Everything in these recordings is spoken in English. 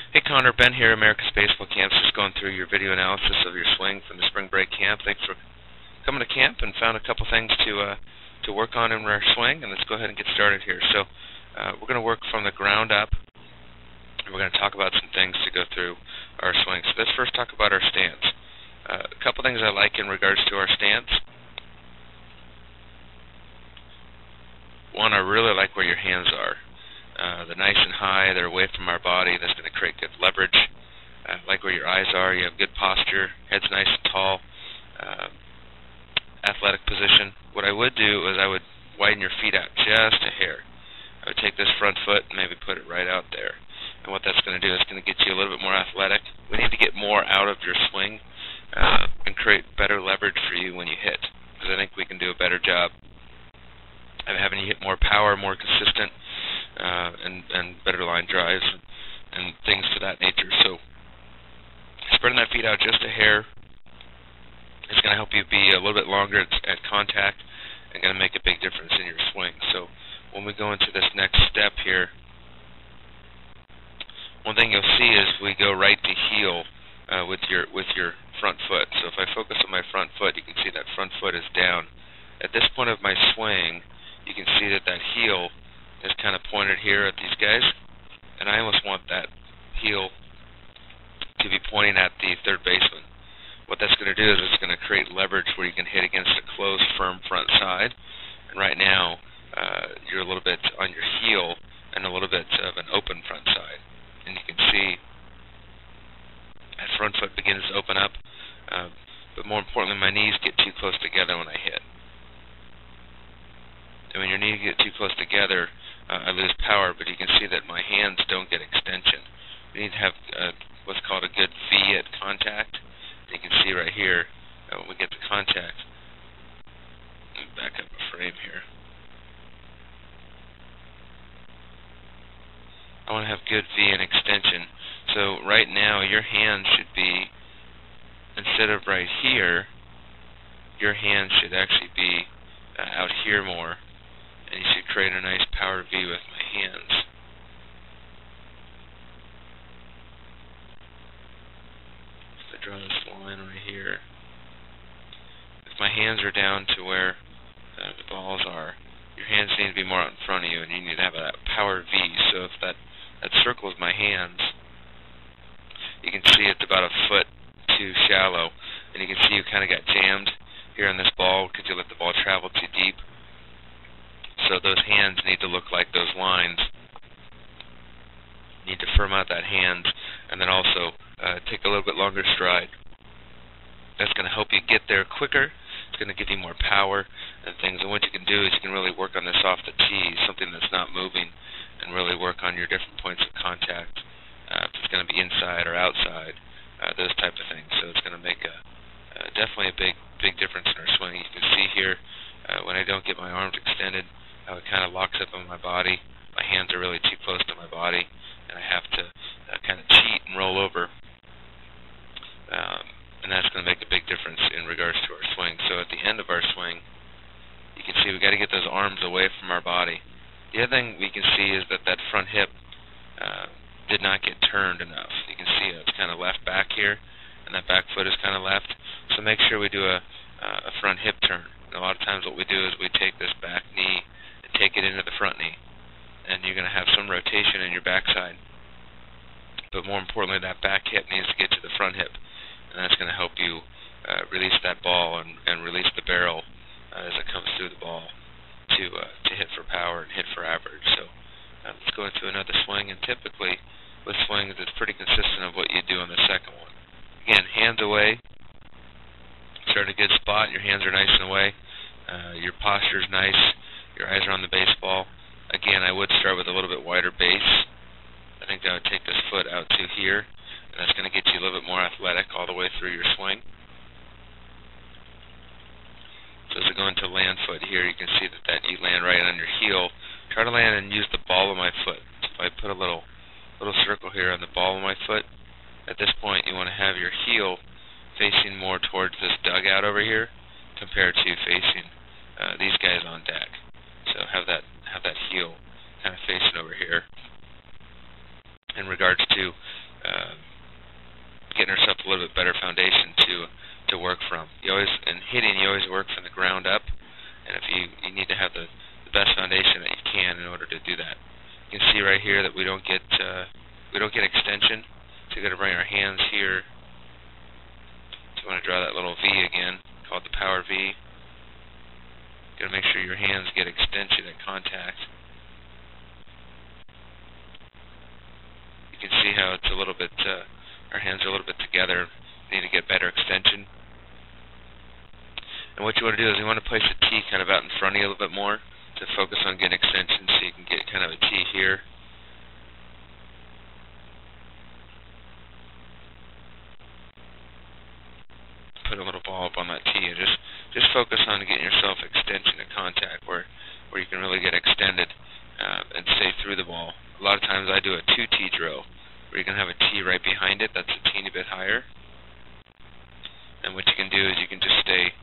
Hey Connor, Ben here, America's Baseball Camps, just going through your video analysis of your swing from the spring break camp. Thanks for coming to camp and found a couple things to work on in our swing, and let's go ahead and get started here. So we're going to work from the ground up, and we're going to talk about some things to go through our swing. So let's first talk about our stance. A couple things I like in regards to our stance. One, I really like where your hands are. They're nice and high, they're away from our body, that's going to create good leverage. I like where your eyes are, you have good posture, head's nice and tall, athletic position. What I would do is I would widen your feet out just a hair. I would take this front foot and maybe put it right out there. And what that's going to do is going to get you a little bit more athletic. We need to get more out of your swing and create better leverage for you when you hit, because I think we can do a better job of having you hit more power, more consistent, and better line drives and things to that nature. So spreading that feet out just a hair is going to help you be a little bit longer at contact and going to make a big difference in your swing. So when we go into this next step here, one thing you'll see is we go right to heel with your front foot. So if I focus on my front foot, you can see that front foot is down. At this point of my swing, you can see that that heel is kind of pointed here at these guys, and I almost want that heel to be pointing at the third baseman. What that's going to do is it's going to create leverage where you can hit against a closed, firm front side, and right now you're a little bit on your heel and a little bit of an open front side, and you can see that front foot begins to open up, but more importantly, my knees get too close together when I hit. And when your knees get too close together, I lose power, but you can see that my hands don't get extension. We need to have what's called a good V at contact. And you can see right here, when we get to contact, let me back up a frame here. I want to have good V and extension. So right now, your hand should be, instead of right here, your hand should actually be out here more. And you should create a nice power V with my hands. If I draw this line right here, if my hands are down to where the balls are, your hands need to be more out in front of you, and you need to have that power V. So if that circles my hands, you can see it's about a foot too shallow, and you can see you kind of got jammed here on this ball because you let the ball travel too deep. So those hands need to look like those lines. You need to firm out that hand, and then also take a little bit longer stride. That's going to help you get there quicker. It's going to give you more power and things. And what you can do is you can really work on this off the tee, something that's not moving, and really work on your different points of contact. If it's going to be inside or outside, those type of things. So it's going to make definitely a big difference in our swing. You can see here when I don't get my arms extended, how it kind of locks up on my body. My hands are really too close to my body, and I have to kind of cheat and roll over. And that's going to make a big difference in regards to our swing. So at the end of our swing, you can see we got to get those arms away from our body. The other thing we can see is that that front hip did not get turned enough. You can see it's kind of left back here, and that back foot is kind of left. So make sure we do a front hip turn. And a lot of times what we do is we take this back knee and take it into the front knee, and you're going to have some rotation in your backside. But more importantly, that back hip needs to get to the front hip, and that's going to help you release that ball and release the barrel as it comes through the ball to hit for power and hit for average. So let's go into another swing, and typically with swings it's pretty consistent of what you do on the second one. Again, hands away. Start in a good spot, your hands are nice and away, your posture is nice, your eyes are on the baseball. Again, I would start with a little bit wider base. I think I would take this foot out to here, and that's going to get you a little bit more athletic all the way through your swing. So as I go into land foot here, you can see that you land right on your heel. Try to land and use the ball of my foot. So if I put a little circle here on the ball of my foot, at this point you want to have your heel facing more towards this dugout over here compared to facing these guys on deck. So have that heel kind of facing over here. In regards to getting ourselves a little bit better foundation to work from. You always, in hitting, you always work from the ground up, and if you need to have the best foundation that you can in order to do that. You can see right here that we don't get extension, so you got to bring our hands here. So you want to draw that little V again, called the power V. You got to make sure your hands get extension at contact. You can see how it's a little bit, our hands are a little bit together. We need to get better extension. And what you want to do is you want to place a T kind of out in front of you a little bit more to focus on getting extension, so you can get kind of a T here. Put a little ball up on that T and just focus on getting yourself extension at contact where you can really get extended and stay through the ball. A lot of times I do a 2T drill where you can have a T right behind it that's a teeny bit higher. And what you can do is you can just stay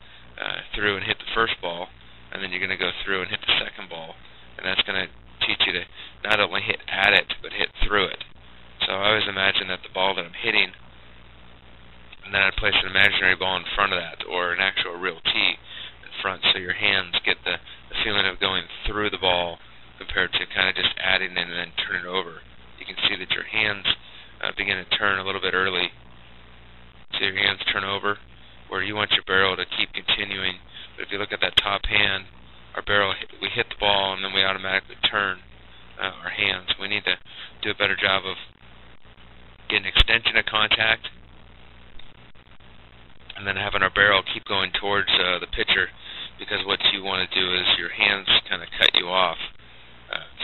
through and hit the first ball, and then you're going to go through and hit the second ball. And that's going to teach you to not only hit at it, but hit through it. So I always imagine that the ball that I'm hitting, and then I'd place an imaginary ball in front of that, or an actual real tee in front, so your hands get the feeling of going through the ball compared to kind of just adding in and then turning it over. You can see that your hands begin to turn a little bit early. So your hands turn over, where you want your barrel to keep continuing. But if you look at that top hand, our barrel, we hit the ball and then we automatically turn our hands. We need to do a better job of getting extension of contact, and then having our barrel keep going towards the pitcher, because what you want to do is your hands kind of cut you off.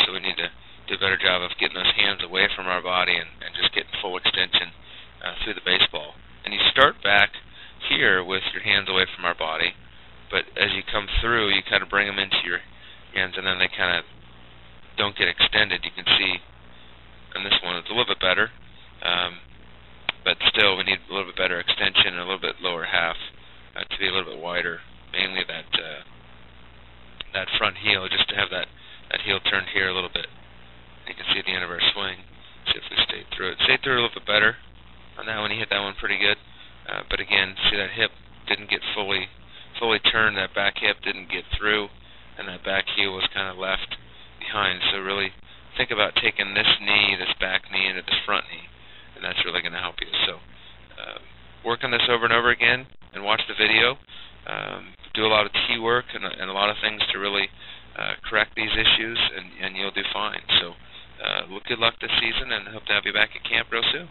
So we need to do a better job of getting those hands away from our body and just getting full extension through the baseball. And you start back here with your hands away from our body, but as you come through, you kind of bring them into your hands, and then they kind of don't get extended. You can see in this one it's a little bit better, but still we need a little bit better extension and a little bit lower half to be a little bit wider, mainly that front heel, just to have that heel turned here a little bit. You can see at the end of our swing. See if we stayed through it. Stayed through it a little bit better on that one. You hit that one pretty good. But again, see that hip didn't get fully turned. That back hip didn't get through, and that back heel was kind of left behind. So really think about taking this knee, this back knee, into this front knee, and that's really going to help you. So work on this over and over again, and watch the video. Do a lot of T work and a lot of things to really correct these issues, and you'll do fine. So good luck this season, and hope to have you back at camp real soon.